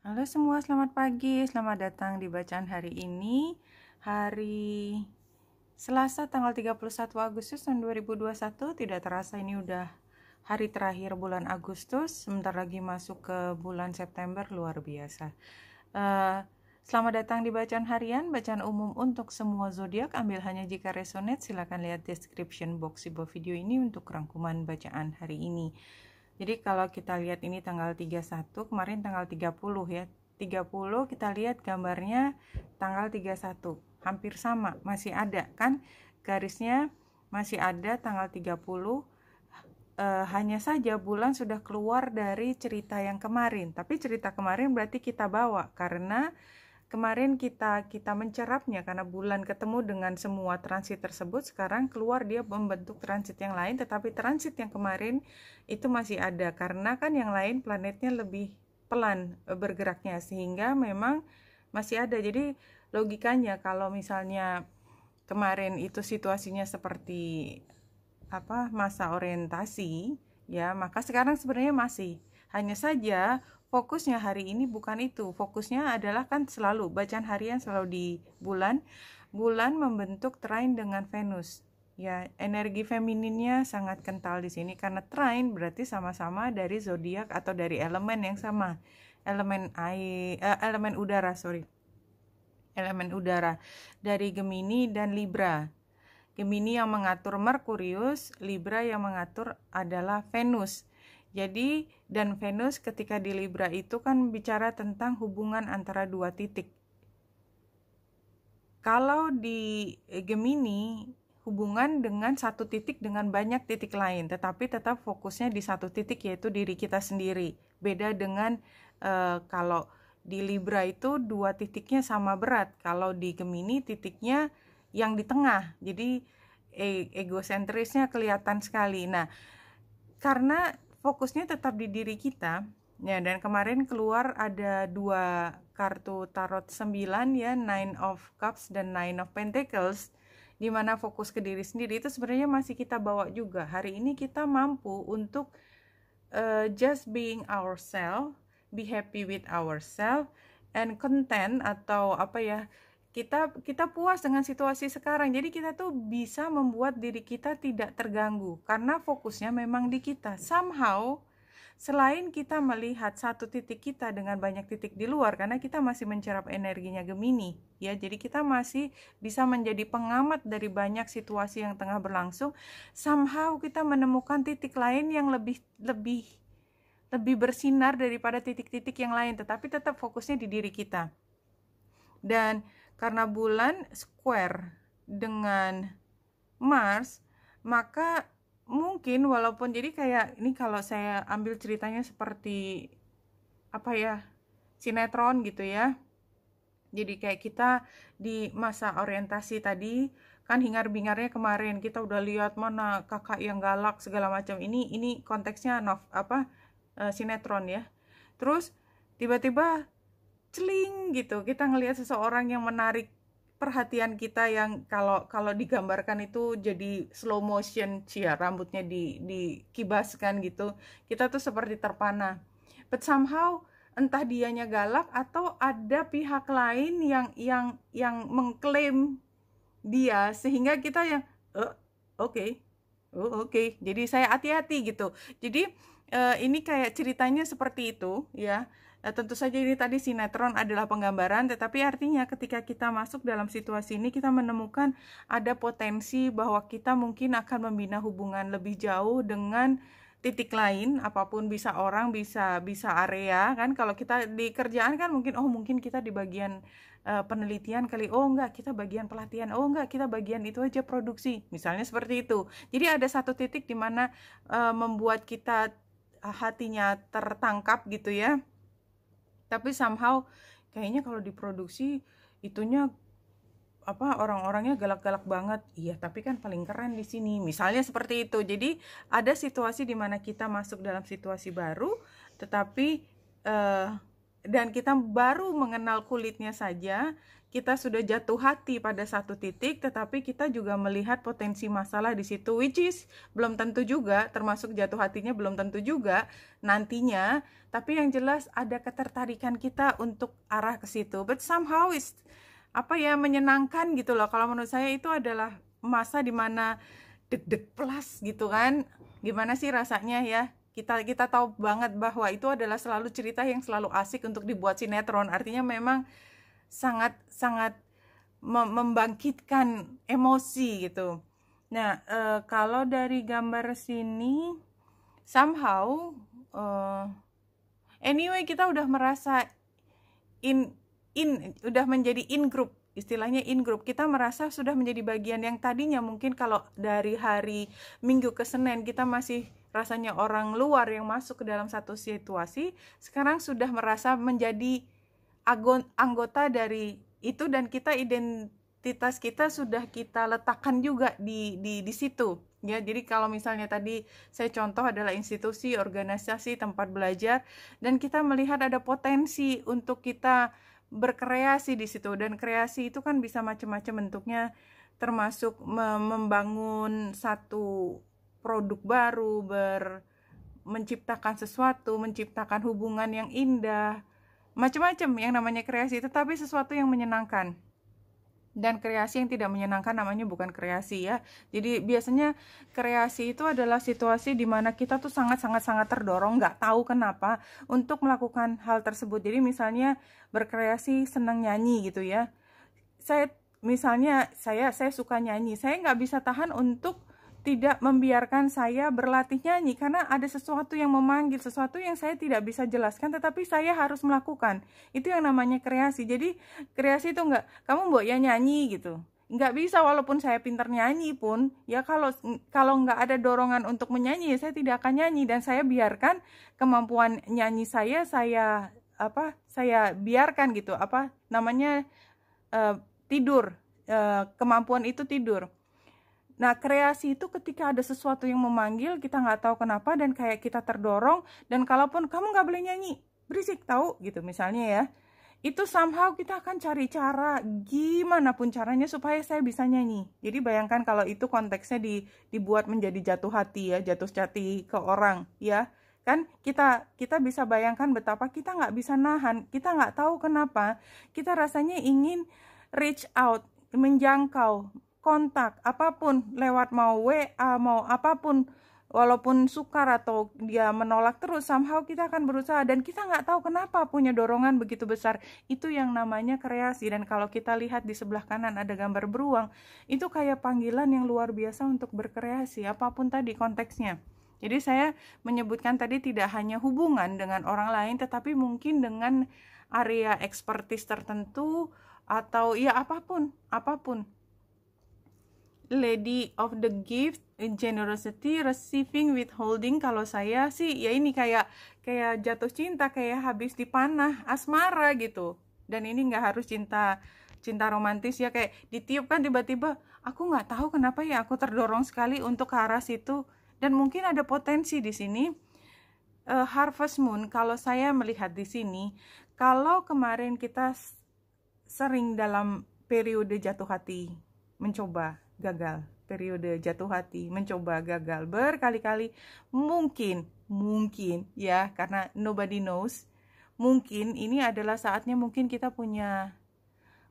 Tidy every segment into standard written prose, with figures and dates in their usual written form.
Halo semua, selamat pagi. Selamat datang di bacaan hari ini. Hari Selasa tanggal 31 Agustus tahun 2021. Tidak terasa ini udah hari terakhir bulan Agustus. Sebentar lagi masuk ke bulan September, luar biasa. Selamat datang di bacaan harian, bacaan umum untuk semua zodiak. Ambil hanya jika resonate. Silakan lihat description box di bawah video ini untuk rangkuman bacaan hari ini. Jadi kalau kita lihat ini tanggal 31, kemarin tanggal 30 ya. 30 kita lihat gambarnya tanggal 31. Hampir sama, masih ada kan garisnya, masih ada tanggal 30. Hanya saja bulan sudah keluar dari cerita yang kemarin. Tapi cerita kemarin berarti kita bawa karena kemarin kita mencerapnya karena bulan ketemu dengan semua transit tersebut. Sekarang keluar dia membentuk transit yang lain, tetapi transit yang kemarin itu masih ada karena kan yang lain planetnya lebih pelan bergeraknya, sehingga memang masih ada. Jadi logikanya kalau misalnya kemarin itu situasinya seperti masa orientasi ya, maka sekarang sebenarnya masih. Hanya saja fokusnya hari ini bukan itu. Fokusnya adalah kan selalu bacaan harian selalu di bulan. Bulan membentuk trine dengan Venus. Ya, energi femininnya sangat kental di sini karena trine berarti sama-sama dari zodiak atau dari elemen yang sama. Elemen udara, Elemen udara dari Gemini dan Libra. Gemini yang mengatur Merkurius, Libra yang mengatur adalah Venus. Jadi, dan Venus ketika di Libra itu kan bicara tentang hubungan antara dua titik. Kalau di Gemini, hubungan dengan satu titik dengan banyak titik lain, tetapi tetap fokusnya di satu titik, yaitu diri kita sendiri. Beda dengan kalau di Libra itu dua titiknya sama berat. Kalau di Gemini titiknya yang di tengah, jadi egosentrisnya kelihatan sekali. Nah, karena fokusnya tetap di diri kita ya, dan kemarin keluar ada dua kartu tarot 9 ya, Nine of Cups dan Nine of Pentacles, di mana fokus ke diri sendiri itu sebenarnya masih kita bawa juga. Hari ini kita mampu untuk just being ourselves, be happy with ourselves, and content, atau kita puas dengan situasi sekarang. Jadi kita tuh bisa membuat diri kita tidak terganggu karena fokusnya memang di kita. Somehow selain kita melihat satu titik kita dengan banyak titik di luar, karena kita masih mencerap energinya Gemini ya, jadi kita masih bisa menjadi pengamat dari banyak situasi yang tengah berlangsung. Somehow kita menemukan titik lain yang lebih bersinar daripada titik-titik yang lain, tetapi tetap fokusnya di diri kita. Dan karena bulan square dengan Mars, maka mungkin walaupun jadi kayak ini, kalau saya ambil ceritanya seperti sinetron gitu ya. Jadi kayak kita di masa orientasi tadi kan hingar-bingarnya kemarin kita udah lihat mana kakak yang galak segala macam. Ini konteksnya sinetron ya. Terus tiba-tiba celing gitu, kita ngelihat seseorang yang menarik perhatian kita, yang kalau digambarkan itu jadi slow motion, rambutnya dikibaskan gitu, kita tuh seperti terpana. But somehow entah dianya galak atau ada pihak lain yang mengklaim dia, sehingga kita yang oke. Jadi saya hati-hati gitu. Jadi ini kayak ceritanya seperti itu ya. Tentu saja ini tadi sinetron adalah penggambaran, tetapi artinya ketika kita masuk dalam situasi ini, kita menemukan ada potensi bahwa kita mungkin akan membina hubungan lebih jauh dengan titik lain, apapun, bisa orang, bisa area kan. Kalau kita di kerjaan kan mungkin kita di bagian penelitian kali, enggak, kita bagian pelatihan, enggak, kita bagian itu aja produksi, misalnya seperti itu. Jadi ada satu titik di mana membuat kita hatinya tertangkap gitu ya. Tapi somehow kayaknya kalau diproduksi itunya orang-orangnya galak-galak banget. Iya, tapi kan paling keren di sini. Misalnya seperti itu. Jadi ada situasi di mana kita masuk dalam situasi baru, tetapi dan kita baru mengenal kulitnya saja, kita sudah jatuh hati pada satu titik, tetapi kita juga melihat potensi masalah di situ, which is belum tentu juga, termasuk jatuh hatinya belum tentu juga nantinya, tapi yang jelas ada ketertarikan kita untuk arah ke situ. But somehow is menyenangkan gitu loh. Kalau menurut saya itu adalah masa dimana deg-deg plus gitu kan. Gimana sih rasanya ya? Kita tahu banget bahwa itu adalah selalu cerita yang selalu asik untuk dibuat sinetron. Artinya memang sangat membangkitkan emosi gitu. Nah, kalau dari gambar sini somehow anyway kita udah merasa udah menjadi in group, istilahnya in group. Kita merasa sudah menjadi bagian yang tadinya mungkin kalau dari hari Minggu ke Senin kita masih rasanya orang luar yang masuk ke dalam satu situasi, sekarang sudah merasa menjadi anggota dari itu, dan kita identitas kita sudah kita letakkan juga di situ ya. Jadi kalau misalnya tadi saya contoh adalah institusi, organisasi, tempat belajar, dan kita melihat ada potensi untuk kita berkreasi di situ, dan kreasi itu kan bisa macam-macam bentuknya, termasuk membangun satu produk baru, menciptakan sesuatu, menciptakan hubungan yang indah, macam-macam yang namanya kreasi, tetapi sesuatu yang menyenangkan. Dan kreasi yang tidak menyenangkan namanya bukan kreasi ya. Jadi biasanya kreasi itu adalah situasi di mana kita tuh sangat terdorong, nggak tahu kenapa, untuk melakukan hal tersebut. Jadi misalnya berkreasi senang nyanyi gitu ya. Saya suka nyanyi, saya nggak bisa tahan untuk tidak membiarkan saya berlatih nyanyi, karena ada sesuatu yang memanggil, sesuatu yang saya tidak bisa jelaskan, tetapi saya harus melakukan. Itu yang namanya kreasi. Jadi kreasi itu enggak, kamu mbok ya nyanyi gitu. Enggak bisa, walaupun saya pintar nyanyi pun, ya kalau enggak ada dorongan untuk menyanyi, saya tidak akan nyanyi, dan saya biarkan kemampuan nyanyi saya biarkan gitu, tidur, kemampuan itu tidur. Nah, kreasi itu ketika ada sesuatu yang memanggil, kita nggak tahu kenapa, dan kayak kita terdorong, dan kalaupun kamu nggak boleh nyanyi, berisik tahu gitu misalnya ya, itu somehow kita akan cari cara, gimana pun caranya supaya saya bisa nyanyi. Jadi bayangkan kalau itu konteksnya dibuat menjadi jatuh hati ya, jatuh hati ke orang ya, kan kita bisa bayangkan betapa kita nggak bisa nahan, kita nggak tahu kenapa, kita rasanya ingin reach out, menjangkau, kontak, apapun, lewat mau WA, mau apapun, walaupun sukar atau dia menolak terus, somehow kita akan berusaha, dan kita nggak tahu kenapa punya dorongan begitu besar. Itu yang namanya kreasi. Dan kalau kita lihat di sebelah kanan ada gambar beruang, itu kayak panggilan yang luar biasa untuk berkreasi, apapun tadi konteksnya. Jadi saya menyebutkan tadi tidak hanya hubungan dengan orang lain, tetapi mungkin dengan area expertise tertentu, atau ya apapun. Lady of the gift, generosity, receiving, withholding. Kalau saya sih ya ini kayak jatuh cinta, kayak habis dipanah, asmara gitu. Dan ini nggak harus cinta romantis ya, kayak ditiup kan tiba-tiba, aku nggak tahu kenapa ya aku terdorong sekali untuk ke arah situ. Dan mungkin ada potensi di sini. Harvest Moon, kalau saya melihat di sini, kalau kemarin kita sering dalam periode jatuh hati, mencoba gagal, periode jatuh hati, mencoba gagal berkali-kali, mungkin ya, karena nobody knows, mungkin ini adalah saatnya mungkin kita punya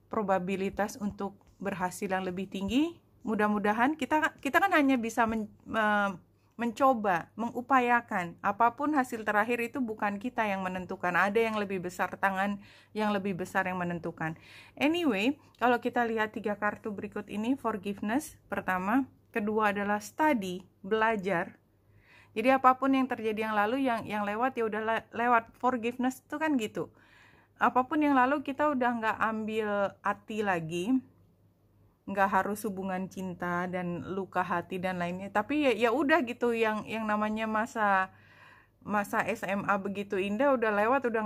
probabilitas untuk berhasil yang lebih tinggi. Mudah-mudahan kita kan hanya bisa mencoba, mengupayakan. Apapun hasil terakhir itu bukan kita yang menentukan, ada yang lebih besar, tangan yang lebih besar yang menentukan. Anyway, kalau kita lihat 3 kartu berikut ini, forgiveness pertama, kedua adalah study, belajar. Jadi apapun yang terjadi yang lalu, yang lewat ya udah lewat. Forgiveness itu kan gitu, apapun yang lalu kita udah nggak ambil hati lagi, nggak harus hubungan cinta dan luka hati dan lainnya, tapi ya udah gitu, yang namanya masa SMA begitu indah udah lewat, udah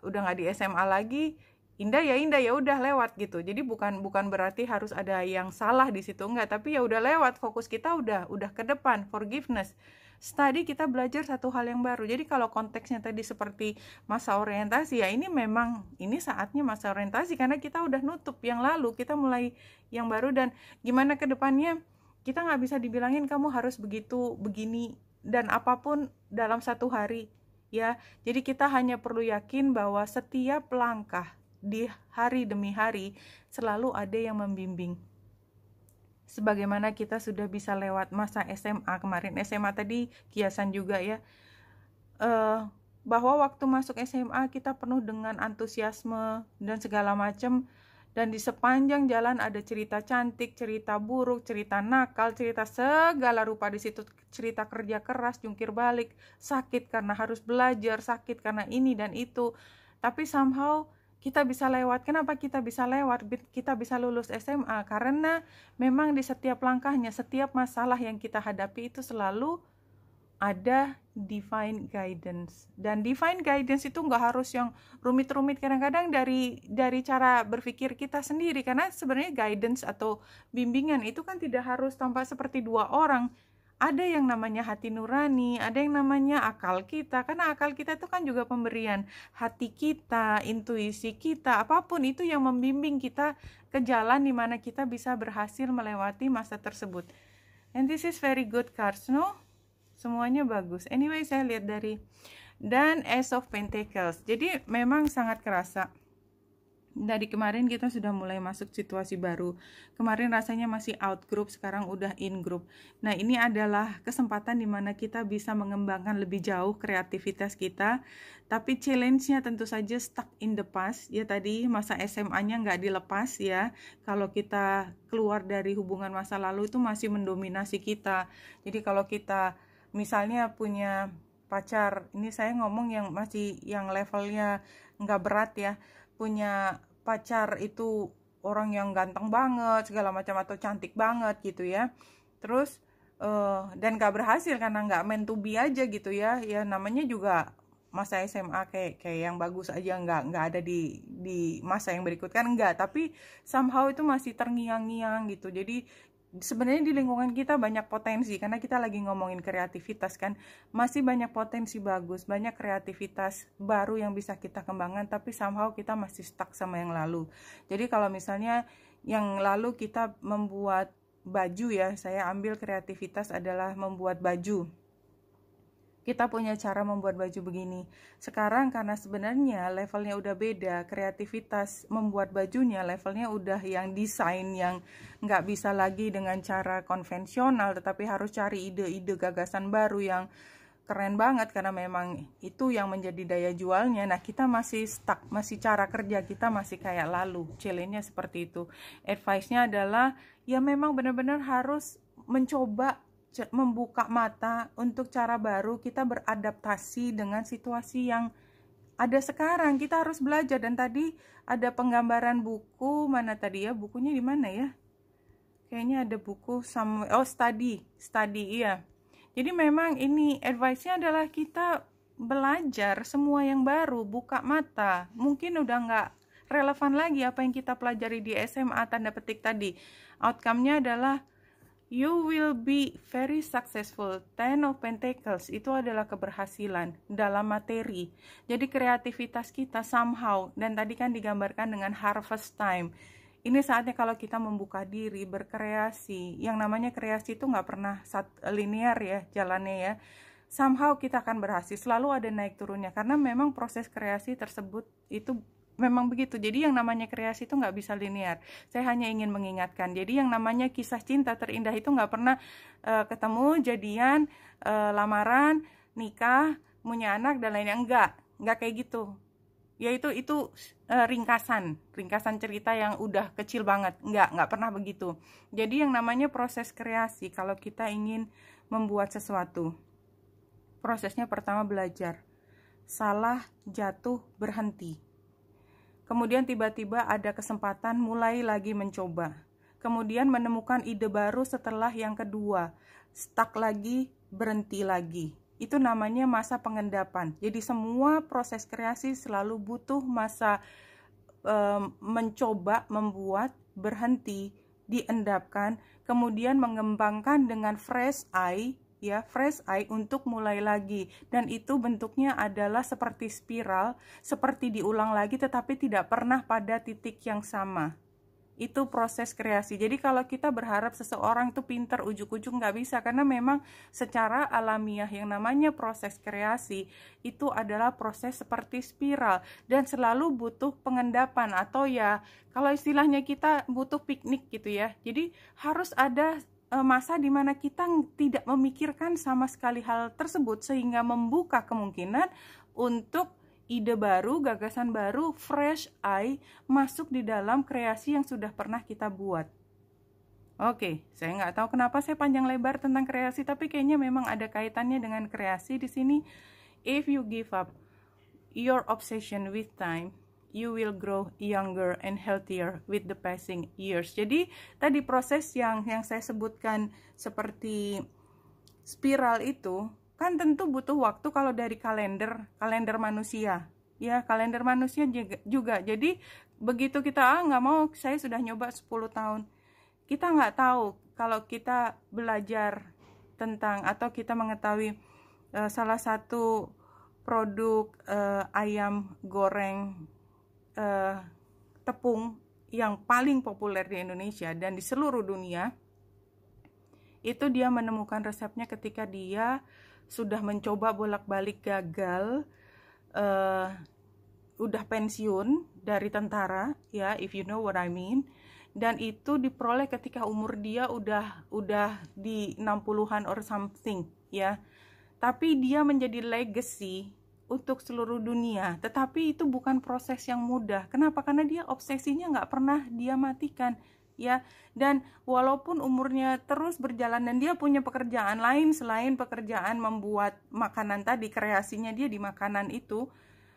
nggak di SMA lagi, indah ya udah lewat gitu. Jadi bukan berarti harus ada yang salah di situ, enggak, tapi ya udah lewat, fokus kita udah ke depan. Forgiveness, study kita belajar satu hal yang baru. Jadi kalau konteksnya tadi seperti masa orientasi, ya ini memang ini saatnya masa orientasi karena kita udah nutup yang lalu, kita mulai yang baru. Dan gimana ke depannya, kita nggak bisa dibilangin kamu harus begitu, begini, dan apapun dalam satu hari ya. Jadi kita hanya perlu yakin bahwa setiap langkah di hari demi hari selalu ada yang membimbing. Sebagaimana kita sudah bisa lewat masa SMA kemarin, SMA tadi kiasan juga ya, bahwa waktu masuk SMA kita penuh dengan antusiasme dan segala macam, dan di sepanjang jalan ada cerita cantik, cerita buruk, cerita nakal, cerita segala rupa di situ, cerita kerja keras, jungkir balik, sakit karena harus belajar, sakit karena ini dan itu, tapi somehow kita bisa lewat. Kenapa kita bisa lewat? Kita bisa lulus SMA karena memang di setiap langkahnya, setiap masalah yang kita hadapi itu selalu ada divine guidance. Dan divine guidance itu nggak harus yang rumit-rumit, kadang-kadang dari cara berpikir kita sendiri, karena sebenarnya guidance atau bimbingan itu kan tidak harus tampak seperti dua orang. Ada yang namanya hati nurani, ada yang namanya akal kita, karena akal kita itu kan juga pemberian. Hati kita, intuisi kita, apapun itu yang membimbing kita ke jalan di mana kita bisa berhasil melewati masa tersebut. And this is very good cards, no? Semuanya bagus. Anyway, saya lihat dari dan Ace of Pentacles. Jadi memang sangat kerasa. Dari kemarin kita sudah mulai masuk situasi baru. Kemarin rasanya masih out group, sekarang udah in group. Nah, ini adalah kesempatan dimana kita bisa mengembangkan lebih jauh kreativitas kita. Tapi challenge-nya tentu saja stuck in the past. Ya tadi masa SMA-nya nggak dilepas ya. Kalau kita keluar dari hubungan masa lalu itu masih mendominasi kita. Jadi kalau kita misalnya punya pacar, ini saya ngomong yang masih yang levelnya nggak berat ya, punya pacar itu orang yang ganteng banget segala macam atau cantik banget gitu ya, terus dan gak berhasil karena nggak meant to be aja gitu ya. Ya namanya juga masa SMA kayak yang bagus aja nggak ada di masa yang berikut kan, enggak, tapi somehow itu masih terngiang-ngiang gitu. Jadi sebenarnya di lingkungan kita banyak potensi, karena kita lagi ngomongin kreativitas kan, masih banyak potensi bagus, banyak kreativitas baru yang bisa kita kembangkan, tapi somehow kita masih stuck sama yang lalu. Jadi kalau misalnya yang lalu kita membuat baju ya, saya ambil kreativitas adalah membuat baju. Kita punya cara membuat baju begini. Sekarang karena sebenarnya levelnya udah beda, kreativitas membuat bajunya levelnya udah yang desain, yang nggak bisa lagi dengan cara konvensional, tetapi harus cari ide-ide gagasan baru yang keren banget, karena memang itu yang menjadi daya jualnya. Nah, kita masih stuck, masih cara kerja kita masih kayak lalu. Challenge-nya seperti itu. Advice-nya adalah ya memang benar-benar harus mencoba membuka mata untuk cara baru, kita beradaptasi dengan situasi yang ada sekarang. Kita harus belajar. Dan tadi ada penggambaran buku, mana tadi ya, bukunya di mana ya, kayaknya ada buku study iya. Jadi memang ini advice-nya adalah kita belajar semua yang baru, buka mata. Mungkin udah nggak relevan lagi apa yang kita pelajari di SMA tanda petik tadi. Outcome-nya adalah you will be very successful. Ten of Pentacles itu adalah keberhasilan dalam materi. Jadi kreativitas kita somehow, dan tadi kan digambarkan dengan harvest time. Ini saatnya kalau kita membuka diri, berkreasi. Yang namanya kreasi itu nggak pernah linear ya jalannya ya. Somehow kita akan berhasil. Selalu ada naik turunnya, karena memang proses kreasi tersebut itu memang begitu. Jadi yang namanya kreasi itu nggak bisa linear. Saya hanya ingin mengingatkan. Jadi yang namanya kisah cinta terindah itu nggak pernah ketemu, jadian, lamaran, nikah, punya anak dan lainnya. Nggak kayak gitu. Ya itu ringkasan cerita yang udah kecil banget. Nggak pernah begitu. Jadi yang namanya proses kreasi, kalau kita ingin membuat sesuatu, prosesnya pertama belajar. Salah, jatuh, berhenti. Kemudian tiba-tiba ada kesempatan mulai lagi mencoba. Kemudian menemukan ide baru setelah yang kedua. Stuck lagi, berhenti lagi. Itu namanya masa pengendapan. Jadi semua proses kreasi selalu butuh masa mencoba, membuat, berhenti, diendapkan, kemudian mengembangkan dengan fresh eye, ya, fresh eye untuk mulai lagi. Dan itu bentuknya adalah seperti spiral, seperti diulang lagi tetapi tidak pernah pada titik yang sama. Itu proses kreasi. Jadi kalau kita berharap seseorang itu pintar ujuk-ujuk, nggak bisa, karena memang secara alamiah yang namanya proses kreasi itu adalah proses seperti spiral dan selalu butuh pengendapan, atau ya kalau istilahnya kita butuh piknik gitu ya. Jadi harus ada masa di mana kita tidak memikirkan sama sekali hal tersebut, sehingga membuka kemungkinan untuk ide baru, gagasan baru, fresh eye masuk di dalam kreasi yang sudah pernah kita buat. Oke, saya nggak tahu kenapa saya panjang lebar tentang kreasi, tapi kayaknya memang ada kaitannya dengan kreasi di sini. If you give up your obsession with time, you will grow younger and healthier with the passing years. Jadi tadi proses yang saya sebutkan seperti spiral itu kan tentu butuh waktu kalau dari kalender manusia, ya, kalender manusia juga. Jadi begitu kita nggak mau, saya sudah nyoba 10 tahun, kita nggak tahu kalau kita belajar tentang atau kita mengetahui salah satu produk ayam goreng tepung yang paling populer di Indonesia dan di seluruh dunia, itu dia menemukan resepnya ketika dia sudah mencoba bolak-balik gagal, udah pensiun dari tentara, ya, if you know what I mean. Dan itu diperoleh ketika umur dia udah di 60-an or something, ya. Tapi dia menjadi legacy untuk seluruh dunia. Tetapi itu bukan proses yang mudah. Kenapa? Karena dia obsesinya nggak pernah dia matikan, ya. Dan walaupun umurnya terus berjalan dan dia punya pekerjaan lain selain pekerjaan membuat makanan tadi, kreasinya dia di makanan itu,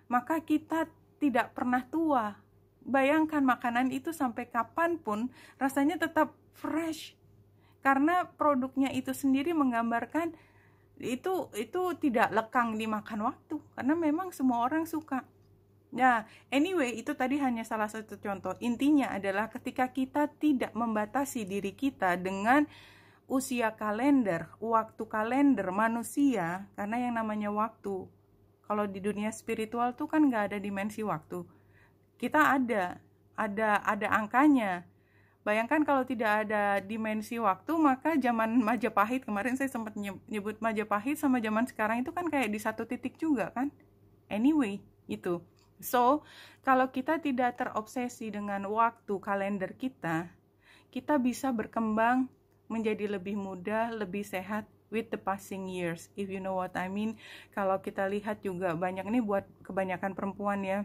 maka kita tidak pernah tua. Bayangkan makanan itu sampai kapanpun rasanya tetap fresh, karena produknya itu sendiri menggambarkan itu tidak lekang dimakan waktu, karena memang semua orang suka. Nah, anyway, itu tadi hanya salah satu contoh. Intinya adalah ketika kita tidak membatasi diri kita dengan usia kalender, waktu kalender manusia, karena yang namanya waktu, kalau di dunia spiritual tuh kan nggak ada dimensi waktu. Kita ada angkanya. Bayangkan kalau tidak ada dimensi waktu, maka zaman Majapahit, kemarin saya sempat nyebut Majapahit sama zaman sekarang itu kan kayak di satu titik juga kan. Anyway, itu. So, kalau kita tidak terobsesi dengan waktu kalender kita bisa berkembang menjadi lebih muda, lebih sehat with the passing years, if you know what I mean. Kalau kita lihat juga banyak, ini buat kebanyakan perempuan ya,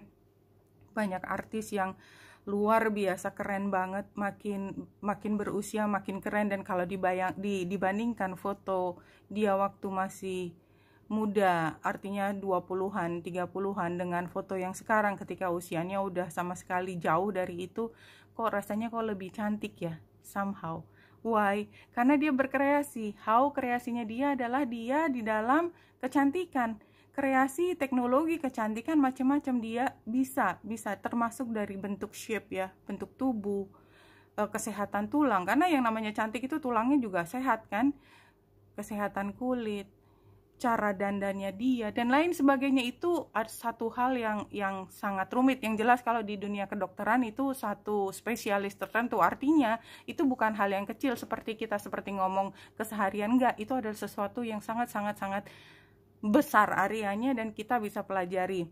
banyak artis yang luar biasa keren banget, makin berusia makin keren. Dan kalau dibandingkan foto dia waktu masih muda, artinya 20-an, 30-an dengan foto yang sekarang ketika usianya udah sama sekali jauh dari itu, kok rasanya kok lebih cantik ya, somehow. Why? Karena dia berkreasi. How? Kreasinya dia adalah dia di dalam kecantikan. Kreasi teknologi kecantikan macam-macam dia bisa termasuk dari bentuk shape ya, bentuk tubuh, kesehatan tulang, karena yang namanya cantik itu tulangnya juga sehat kan, kesehatan kulit, cara dandannya dia dan lain sebagainya. Itu satu hal yang sangat rumit. Yang jelas kalau di dunia kedokteran itu satu spesialis tertentu, artinya itu bukan hal yang kecil seperti ngomong keseharian, enggak. Itu adalah sesuatu yang sangat besar areanya dan kita bisa pelajari.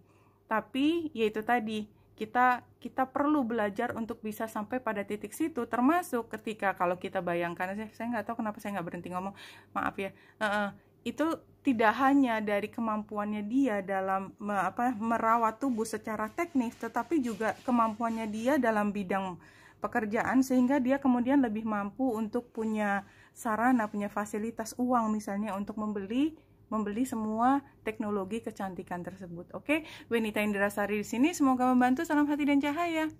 Tapi yaitu tadi, kita perlu belajar untuk bisa sampai pada titik situ, termasuk ketika kalau kita bayangkan, saya nggak tahu kenapa saya nggak berhenti ngomong, maaf ya, itu tidak hanya dari kemampuannya dia dalam merawat tubuh secara teknis, tetapi juga kemampuannya dia dalam bidang pekerjaan, sehingga dia kemudian lebih mampu untuk punya sarana, punya fasilitas uang misalnya untuk membeli semua teknologi kecantikan tersebut. Oke, Wenita Indrasari di sini, semoga membantu. Salam hati dan cahaya.